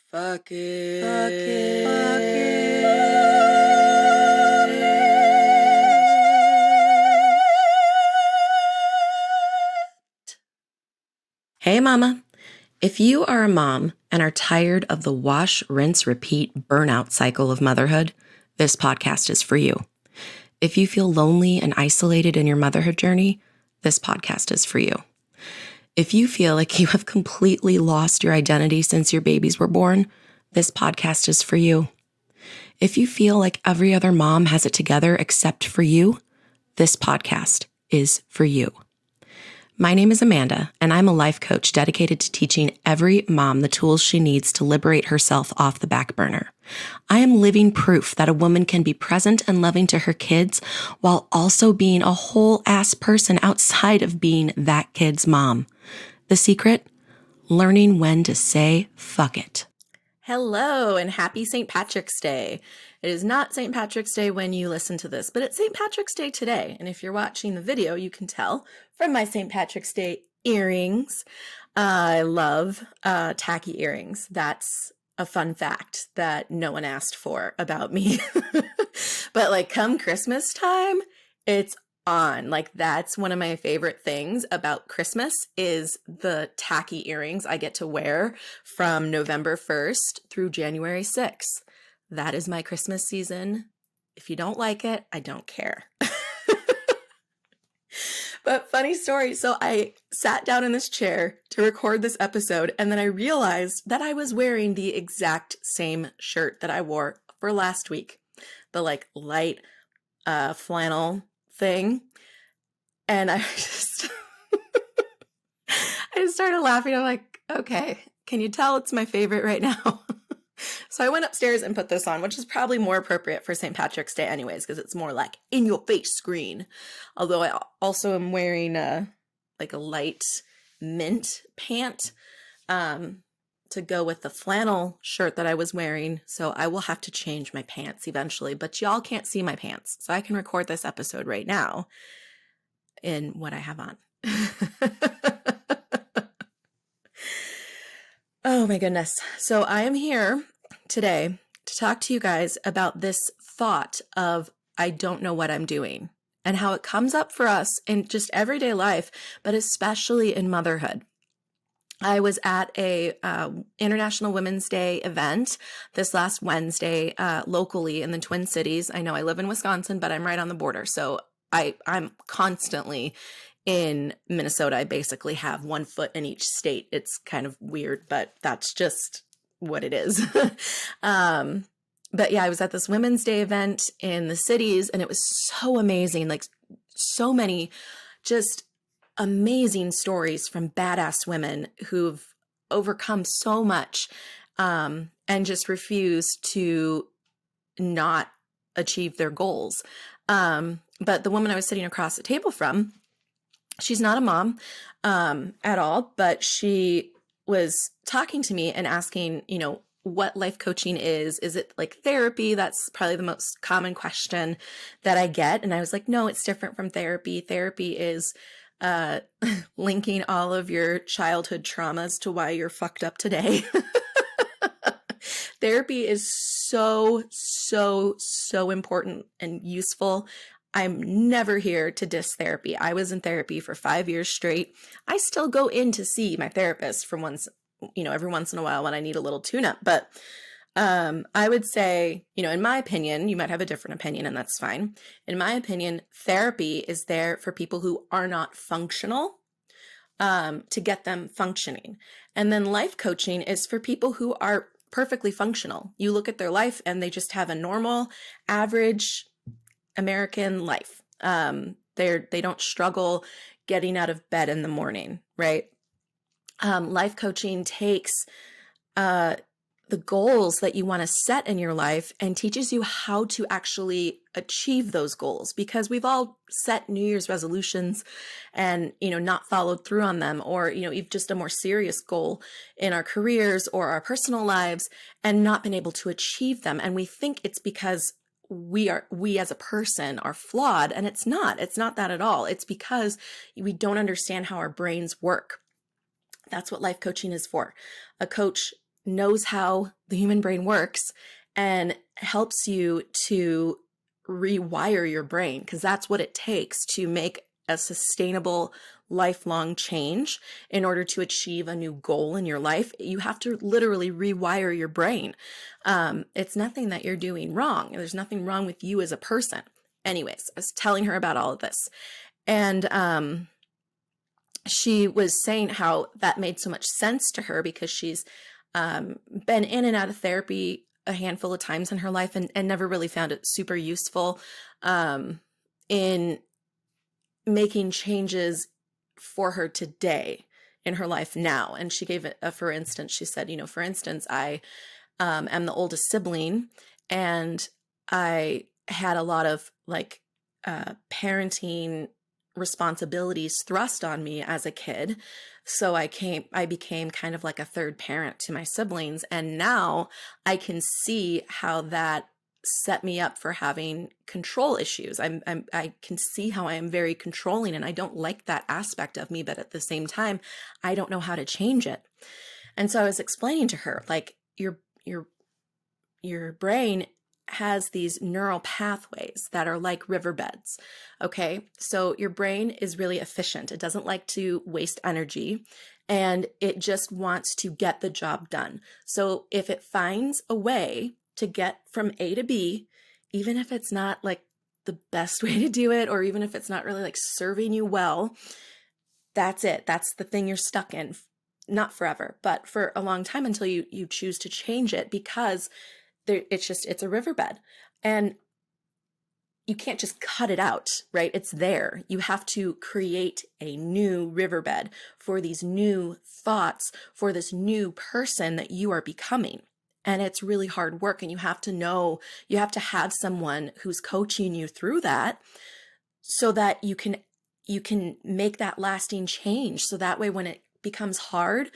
Fuck it. Fuck it. Fuck it. Hey, mama. If you are a mom and are tired of the wash, rinse, repeat burnout cycle of motherhood, this podcast is for you. If you feel lonely and isolated in your motherhood journey, this podcast is for you. If you feel like you have completely lost your identity since your babies were born, this podcast is for you. If you feel like every other mom has it together except for you, this podcast is for you. My name is Amanda, and I'm a life coach dedicated to teaching every mom the tools she needs to liberate herself off the back burner. I am living proof that a woman can be present and loving to her kids while also being a whole-ass person outside of being that kid's mom. The secret? Learning when to say fuck it. Hello, and happy St. Patrick's Day. It is not St. Patrick's Day when you listen to this, but it's St. Patrick's Day today. And if you're watching the video, you can tell from my St. Patrick's Day earrings. I love tacky earrings. That's a fun fact that no one asked for about me. But like come Christmas time, it's on. Like that's one of my favorite things about Christmas is the tacky earrings I get to wear from November 1st through January 6th. That is my Christmas season. If you don't like it, I don't care. But funny story. So I sat down in this chair to record this episode, and then I realized that I was wearing the exact same shirt that I wore for last week. The like light flannel thing. And I just I just started laughing. I'm like, okay, can you tell it's my favorite right now? So I went upstairs and put this on, which is probably more appropriate for St. Patrick's Day anyways, because it's more like in your face screen. Although I also am wearing like a light mint pant to go with the flannel shirt that I was wearing. So I will have to change my pants eventually, but y'all can't see my pants. So I can record this episode right now in what I have on. Oh my goodness. So I am here today to talk to you guys about this thought of I don't know what I'm doing and how it comes up for us in just everyday life, but especially in motherhood. I was at a International Women's Day event this last Wednesday locally in the Twin Cities. I know I live in Wisconsin, but I'm right on the border. So I'm constantly in Minnesota. I basically have one foot in each state. It's kind of weird, but that's just what it is. But yeah, I was at this Women's Day event in the cities, and it was so amazing. Like so many just amazing stories from badass women who've overcome so much and just refuse to not achieve their goals. But the woman I was sitting across the table from, she's not a mom at all, but she was talking to me and asking, you know, what life coaching is. Is it like therapy? That's probably the most common question that I get. And I was like, no, it's different from therapy. Therapy is linking all of your childhood traumas to why you're fucked up today. Therapy is so important and useful. I'm never here to diss therapy. I was in therapy for 5 years straight. I still go in to see my therapist for once, you know, every once in a while when I need a little tune-up. But I would say, you know, in my opinion, you might have a different opinion, and that's fine. In my opinion, therapy is there for people who are not functional, to get them functioning. And then life coaching is for people who are perfectly functional. You look at their life and they just have a normal, average American life. They don't struggle getting out of bed in the morning, right? Life coaching takes the goals that you want to set in your life and teaches you how to actually achieve those goals, because we've all set New Year's resolutions and, you know, not followed through on them, or, you know, even just a more serious goal in our careers or our personal lives and not been able to achieve them. And we think it's because we as a person are flawed, and it's not that at all. It's because we don't understand how our brains work. That's what life coaching is for. A coach knows how the human brain works and helps you to rewire your brain, because that's what it takes to make a sustainable, lifelong change. In order to achieve a new goal in your life, you have to literally rewire your brain. It's nothing that you're doing wrong. There's nothing wrong with you as a person. Anyways, I was telling her about all of this. And she was saying how that made so much sense to her because she's been in and out of therapy a handful of times in her life and never really found it super useful in making changes for her today in her life now. And she gave it for instance, she said, for instance, I am the oldest sibling, and I had a lot of parenting responsibilities thrust on me as a kid. So I became kind of like a third parent to my siblings. And now I can see how that set me up for having control issues. I can see how I am very controlling, and I don't like that aspect of me, but at the same time, I don't know how to change it. And so I was explaining to her, like, your brain has these neural pathways that are like riverbeds. Okay. So your brain is really efficient. It doesn't like to waste energy, and it just wants to get the job done. So if it finds a way to get from A to B, even if it's not like the best way to do it, or even if it's not really like serving you well, that's it. That's the thing you're stuck in. Not forever, but for a long time, until you choose to change it, because it's a riverbed, and you can't just cut it out, right? It's there. You have to create a new riverbed for these new thoughts, for this new person that you are becoming. And it's really hard work. And you have to have someone who's coaching you through that, so that you can make that lasting change. So that way, when it becomes hard,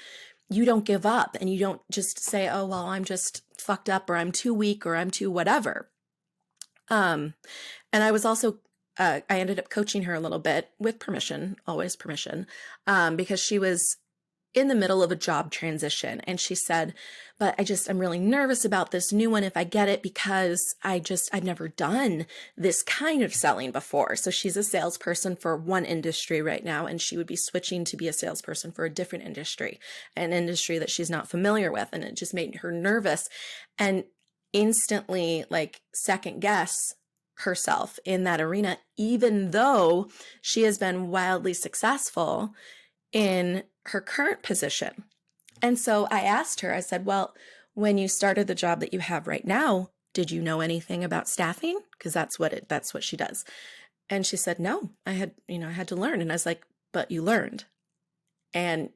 you don't give up, and you don't just say, oh, well, I'm just fucked up, or I'm too weak, or I'm too whatever. And I was also, I ended up coaching her a little bit with permission, always permission, because she was in the middle of a job transition. And she said, but I'm really nervous about this new one if I get it, because I've never done this kind of selling before. So she's a salesperson for one industry right now, and she would be switching to be a salesperson for a different industry, an industry that she's not familiar with. And it just made her nervous and instantly second guess herself in that arena, even though she has been wildly successful in her current position. And so I asked her, I said, well, when you started the job that you have right now, did you know anything about staffing? Because that's what she does. And she said, no, I had to learn. And I was like, but you learned, and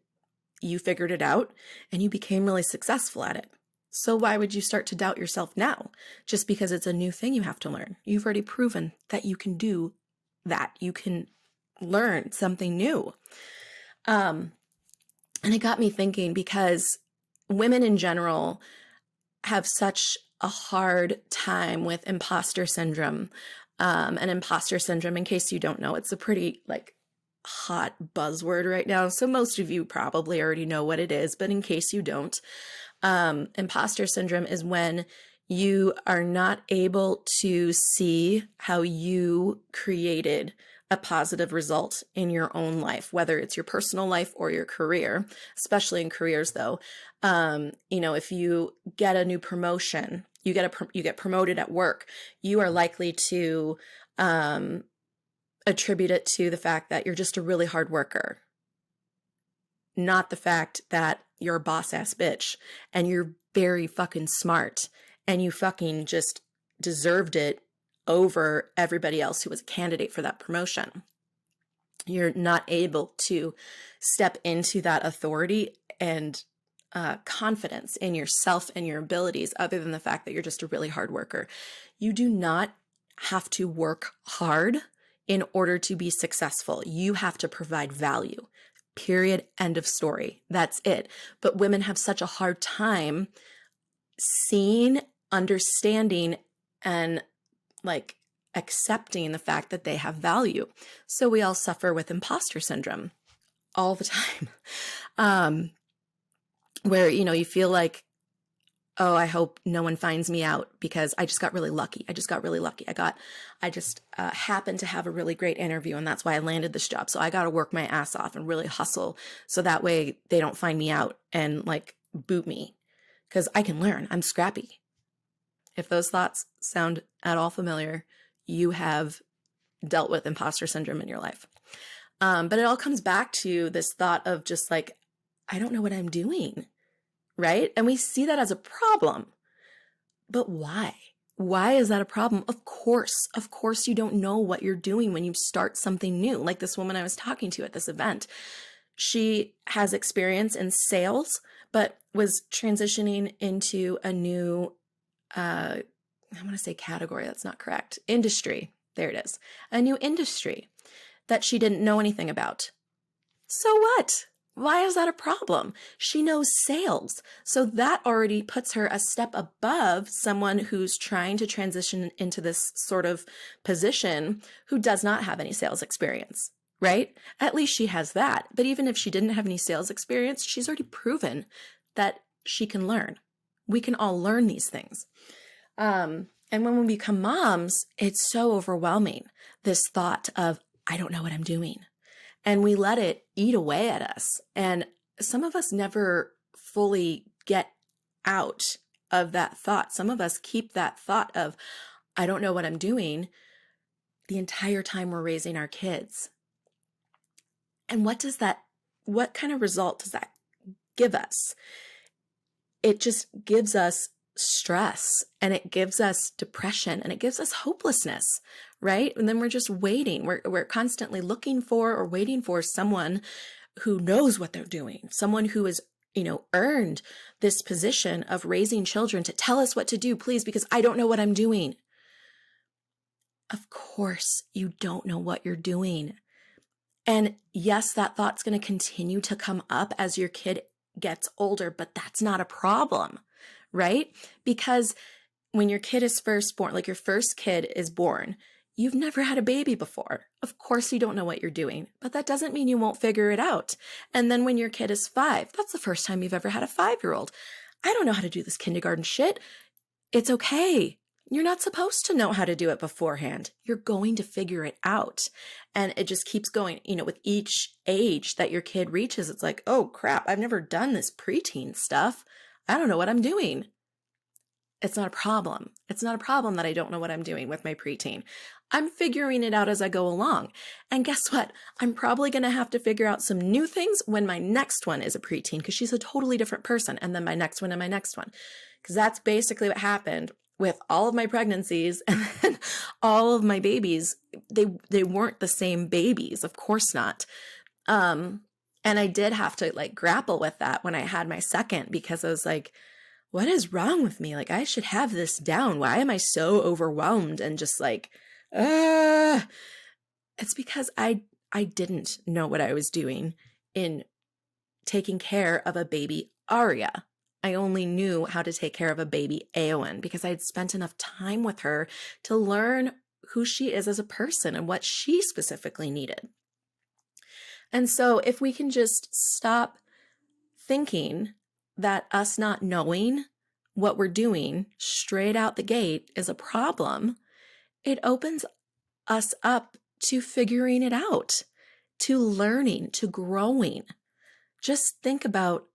you figured it out, and you became really successful at it. So why would you start to doubt yourself now, just because it's a new thing you have to learn? You've already proven that you can do that. You can learn something new. And it got me thinking, because women in general have such a hard time with imposter syndrome. And imposter syndrome, in case you don't know, it's a pretty hot buzzword right now. So most of you probably already know what it is, but in case you don't, imposter syndrome is when you are not able to see how you created a positive result in your own life, whether it's your personal life or your career, especially in careers though. If you get a new promotion, you get promoted at work, you are likely to, attribute it to the fact that you're just a really hard worker, not the fact that you're a boss ass bitch and you're very fucking smart and you fucking just deserved it over everybody else who was a candidate for that promotion. You're not able to step into that authority and confidence in yourself and your abilities, other than the fact that you're just a really hard worker. You do not have to work hard in order to be successful. You have to provide value. Period. End of story. That's it. But women have such a hard time seeing, understanding, and accepting the fact that they have value. So we all suffer with imposter syndrome all the time. Where, you feel like oh, I hope no one finds me out because I just got really lucky. I just happened to have a really great interview, and that's why I landed this job. So I got to work my ass off and really hustle. So that way they don't find me out and like boot me, because I can learn. I'm scrappy. If those thoughts sound at all familiar, you have dealt with imposter syndrome in your life. But it all comes back to this thought of just like, I don't know what I'm doing. Right? And we see that as a problem. But why? Why is that a problem? Of course you don't know what you're doing when you start something new. Like this woman I was talking to at this event. She has experience in sales, but was transitioning into a new, I want to say category. That's not correct. Industry. There it is. A new industry that she didn't know anything about. So what? Why is that a problem? She knows sales. So that already puts her a step above someone who's trying to transition into this sort of position who does not have any sales experience, right? At least she has that. But even if she didn't have any sales experience, she's already proven that she can learn. We can all learn these things. And when we become moms, it's so overwhelming. This thought of, I don't know what I'm doing. And we let it eat away at us. And some of us never fully get out of that thought. Some of us keep that thought of, I don't know what I'm doing, the entire time we're raising our kids. And what kind of result does that give us? It just gives us stress, and it gives us depression, and it gives us hopelessness, right? And then we're just waiting. We're constantly looking for or waiting for someone who knows what they're doing, someone who has, earned this position of raising children to tell us what to do, please, because I don't know what I'm doing. Of course, you don't know what you're doing. And yes, that thought's going to continue to come up as your kid gets older, but that's not a problem, right? Because when your kid is first born, like your first kid is born, you've never had a baby before. Of course you don't know what you're doing, but that doesn't mean you won't figure it out. And then when your kid is 5, that's the first time you've ever had a 5-year-old. I don't know how to do this kindergarten shit. It's okay. You're not supposed to know how to do it beforehand. You're going to figure it out. And it just keeps going, with each age that your kid reaches, it's like, oh crap, I've never done this preteen stuff. I don't know what I'm doing. It's not a problem. It's not a problem that I don't know what I'm doing with my preteen. I'm figuring it out as I go along. And guess what? I'm probably going to have to figure out some new things when my next one is a preteen, because she's a totally different person. And then my next one and my next one. Because that's basically what happened with all of my pregnancies and then all of my babies. They weren't the same babies. Of course not. And I did have to grapple with that when I had my second, because I was like, what is wrong with me? I should have this down. Why am I so overwhelmed and just it's because I didn't know what I was doing in taking care of a baby Aria. I only knew how to take care of a baby Aowen because I had spent enough time with her to learn who she is as a person and what she specifically needed. And so if we can just stop thinking that us not knowing what we're doing straight out the gate is a problem, it opens us up to figuring it out, to learning, to growing. Just think about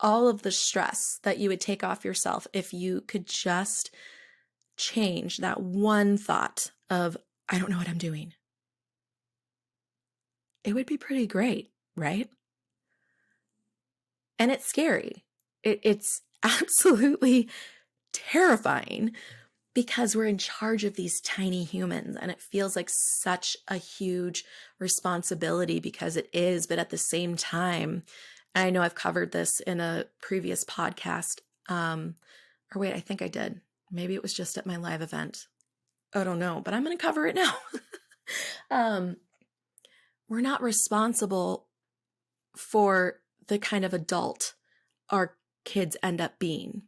all of the stress that you would take off yourself if you could just change that one thought of, I don't know what I'm doing. It would be pretty great, right? And it's scary. It's absolutely terrifying because we're in charge of these tiny humans, and it feels like such a huge responsibility because it is, but at the same time, I know I've covered this in a previous podcast, or wait, I think I did. Maybe it was just at my live event. I don't know, but I'm going to cover it now. We're not responsible for the kind of adult our kids end up being.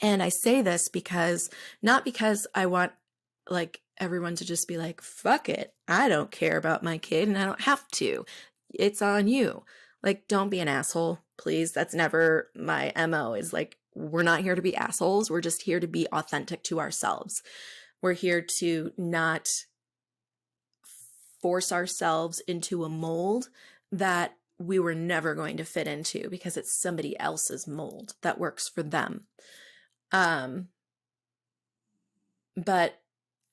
And I say this not because I want everyone to just be like, fuck it, I don't care about my kid and I don't have to. It's on you. Don't be an asshole, please. That's never my MO, is we're not here to be assholes. We're just here to be authentic to ourselves. We're here to not force ourselves into a mold that we were never going to fit into because it's somebody else's mold that works for them. But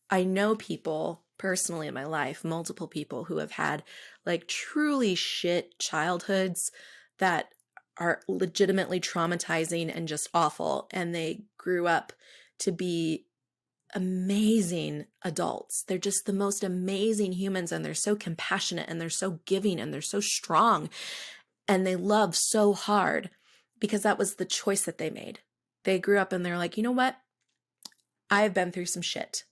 I know people personally in my life, multiple people who have had like truly shit childhoods that are legitimately traumatizing and just awful. And they grew up to be amazing adults. They're just the most amazing humans, and they're so compassionate and they're so giving and they're so strong and they love so hard because that was the choice that they made. They grew up and they're like, you know what? I've been through some shit.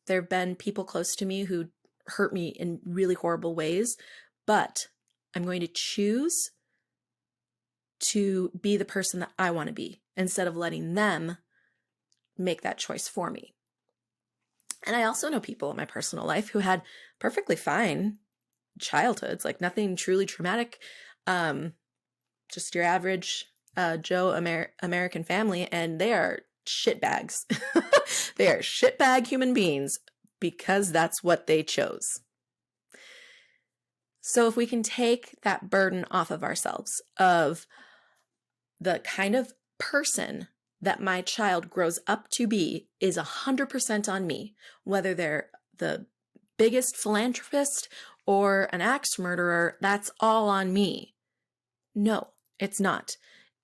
There have been people close to me who hurt me in really horrible ways, but I'm going to choose to be the person that I want to be instead of letting them make that choice for me. And I also know people in my personal life who had perfectly fine childhoods, like nothing truly traumatic, just your average Joe American family, and they are shitbags. They are shitbag human beings because that's what they chose. So if we can take that burden off of ourselves of the kind of person that my child grows up to be is 100% on me, whether they're the biggest philanthropist or an axe murderer, that's all on me. No, it's not.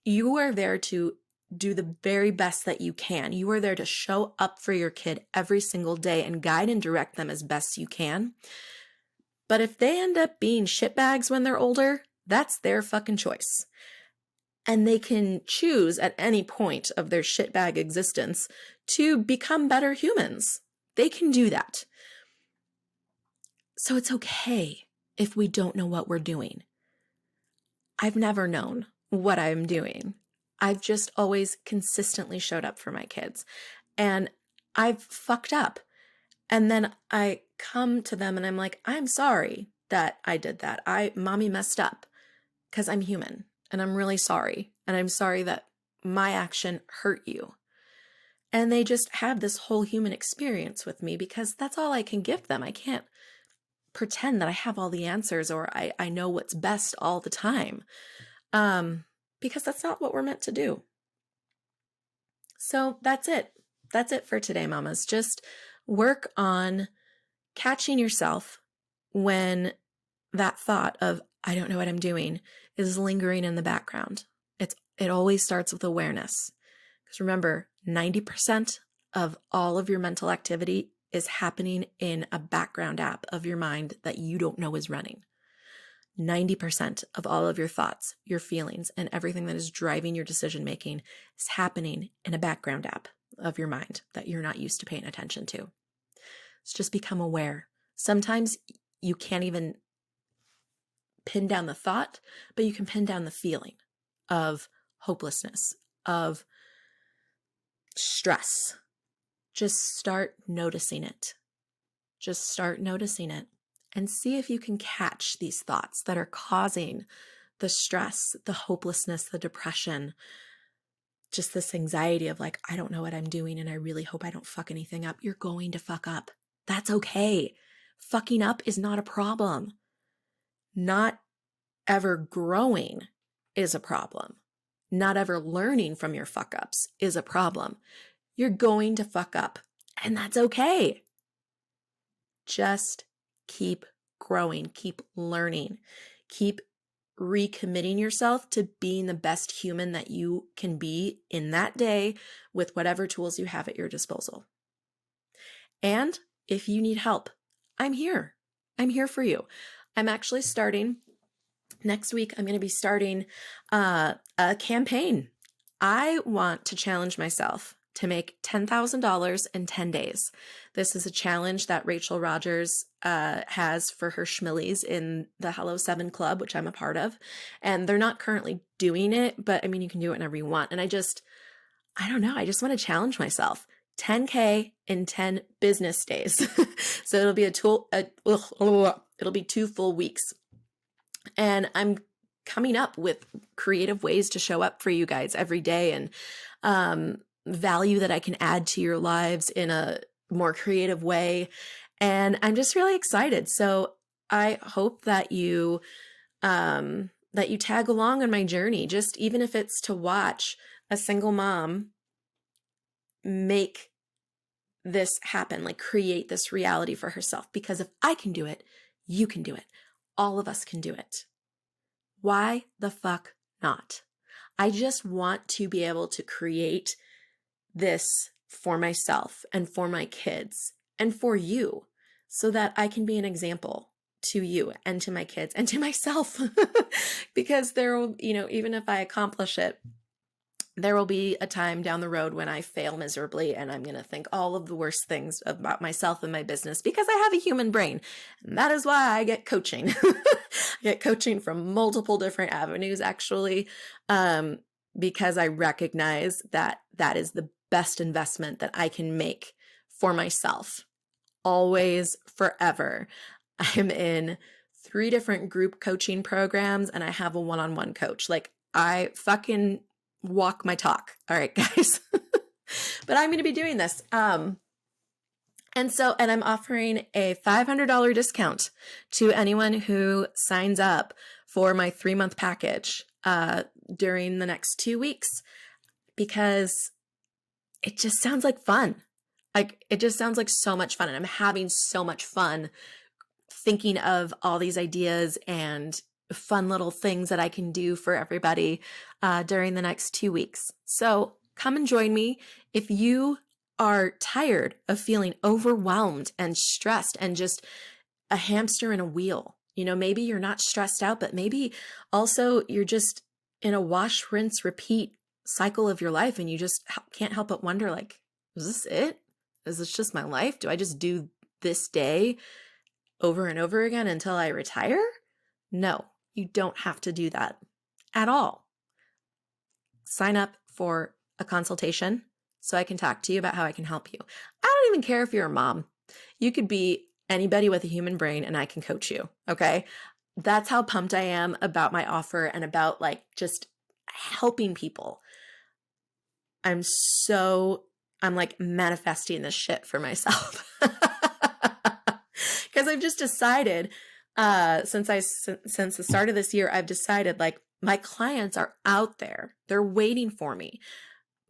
You are there to do the very best that you can. You are there to show up for your kid every single day and guide and direct them as best you can. But if they end up being shitbags when they're older, that's their fucking choice. And they can choose at any point of their shitbag existence to become better humans. They can do that. So it's okay if we don't know what we're doing. I've never known what I'm doing. I've just always consistently showed up for my kids. And I've fucked up. And then I come to them and I'm like, I'm sorry that I did that. Mommy messed up because I'm human. And I'm really sorry. And I'm sorry that my action hurt you. And they just have this whole human experience with me because that's all I can give them. I can't pretend that I have all the answers or I know what's best all the time. Because that's not what we're meant to do. So that's it. That's it for today, mamas. Just work on catching yourself when that thought of, I don't know what I'm doing, is lingering in the background. It always starts with awareness. Because remember, 90% of all of your mental activity is happening in a background app of your mind that you don't know is running. 90% of all of your thoughts, your feelings, and everything that is driving your decision making is happening in a background app of your mind that you're not used to paying attention to. So just become aware. Sometimes you can't even pin down the thought, but you can pin down the feeling of hopelessness, of stress. Just start noticing it. Just start noticing it and see if you can catch these thoughts that are causing the stress, the hopelessness, the depression, just this anxiety of like, I don't know what I'm doing and I really hope I don't fuck anything up. You're going to fuck up. That's okay. Fucking up is not a problem. Not ever growing is a problem. Not ever learning from your fuck ups is a problem. You're going to fuck up, and that's okay. Just keep growing, keep learning, keep recommitting yourself to being the best human that you can be in that day with whatever tools you have at your disposal. And if you need help, I'm here. I'm here for you. I'm actually starting next week. I'm going to be starting a campaign. I want to challenge myself to make $10,000 in 10 days. This is a challenge that Rachel Rogers has for her schmillies in the Hello 7 Club, which I'm a part of. And they're not currently doing it, but I mean, you can do it whenever you want. And I don't know. I just want to challenge myself. 10K in 10 business days. So it'll be it'll be 2 full weeks. And I'm coming up with creative ways to show up for you guys every day. And value that I can add to your lives in a more creative way. And I'm just really excited. So I hope that you tag along on my journey, just even if it's to watch a single mom make this happen, like create this reality for herself. Because if I can do it, you can do it. All of us can do it. Why the fuck not? I just want to be able to create this for myself and for my kids and for you so that I can be an example to you and to my kids and to myself. Because there will, even if I accomplish it, there will be a time down the road when I fail miserably and I'm going to think all of the worst things about myself and my business because I have a human brain. And that is why I get coaching. I get coaching from multiple different avenues, actually, because I recognize that that is the best investment that I can make for myself. Always, forever. I'm in 3 different group coaching programs and I have a one-on-one coach. Like, I fucking walk my talk. All right, guys. But I'm going to be doing this. And I'm offering a $500 discount to anyone who signs up for my 3-month package during the next 2 weeks, because it just sounds like fun. Like, it just sounds like so much fun. And I'm having so much fun thinking of all these ideas and fun little things that I can do for everybody during the next 2 weeks. So come and join me. If you are tired of feeling overwhelmed and stressed and just a hamster in a wheel, maybe you're not stressed out, but maybe also you're just in a wash, rinse, repeat cycle of your life and you just can't help but wonder, like, is this it? Is this just my life? Do I just do this day over and over again until I retire? No, you don't have to do that at all. Sign up for a consultation so I can talk to you about how I can help you. I don't even care if you're a mom. You could be anybody with a human brain and I can coach you, okay? That's how pumped I am about my offer and about just helping people. I'm like manifesting this shit for myself. Because I've just decided, since the start of this year, I've decided, like, my clients are out there. They're waiting for me.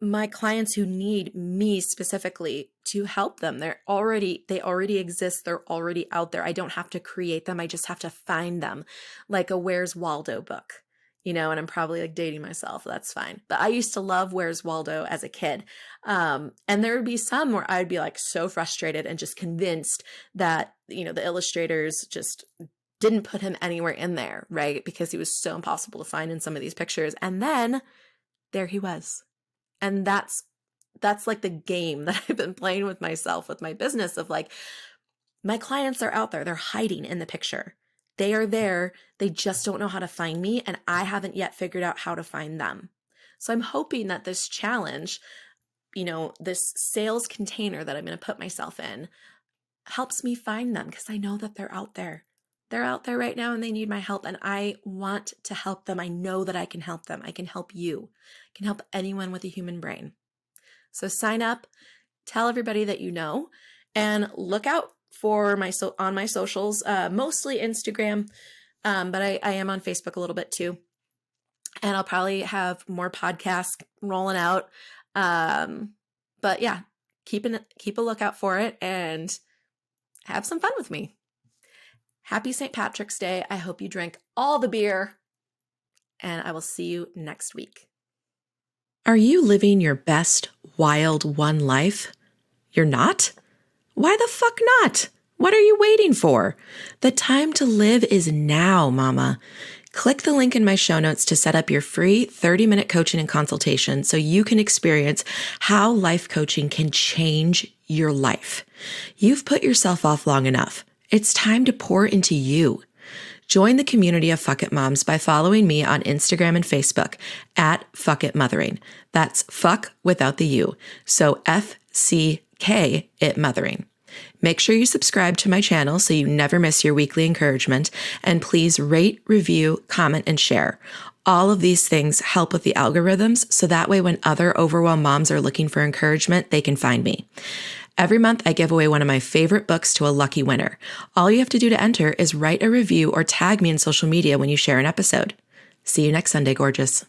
My clients who need me specifically to help them, they already exist. They're already out there. I don't have to create them. I just have to find them, like a Where's Waldo book, and I'm probably dating myself. That's fine. But I used to love Where's Waldo as a kid. And there would be some where I'd be so frustrated and just convinced that, the illustrators just didn't put him anywhere in there, right? Because he was so impossible to find in some of these pictures. And then there he was. And that's like the game that I've been playing with myself, with my business, of my clients are out there. They're hiding in the picture. They are there. They just don't know how to find me. And I haven't yet figured out how to find them. So I'm hoping that this challenge, this sales container that I'm going to put myself in, helps me find them, because I know that they're out there. They're out there right now and they need my help, and I want to help them. I know that I can help them. I can help you. I can help anyone with a human brain. So sign up, tell everybody that you know, and look out for on my socials, mostly Instagram, but I am on Facebook a little bit too. And I'll probably have more podcasts rolling out. But yeah, keep a lookout for it and have some fun with me. Happy St. Patrick's Day. I hope you drank all the beer, and I will see you next week. Are you living your best wild one life? You're not? Why the fuck not? What are you waiting for? The time to live is now, mama. Click the link in my show notes to set up your free 30-minute coaching and consultation so you can experience how life coaching can change your life. You've put yourself off long enough. It's time to pour into you. Join the community of Fuck It Moms by following me on Instagram and Facebook at Fuck It Mothering. That's fuck without the U. So FCK It Mothering. Make sure you subscribe to my channel so you never miss your weekly encouragement, and please rate, review, comment, and share. All of these things help with the algorithms, so that way when other overwhelmed moms are looking for encouragement, they can find me. Every month, I give away one of my favorite books to a lucky winner. All you have to do to enter is write a review or tag me in social media when you share an episode. See you next Sunday, gorgeous.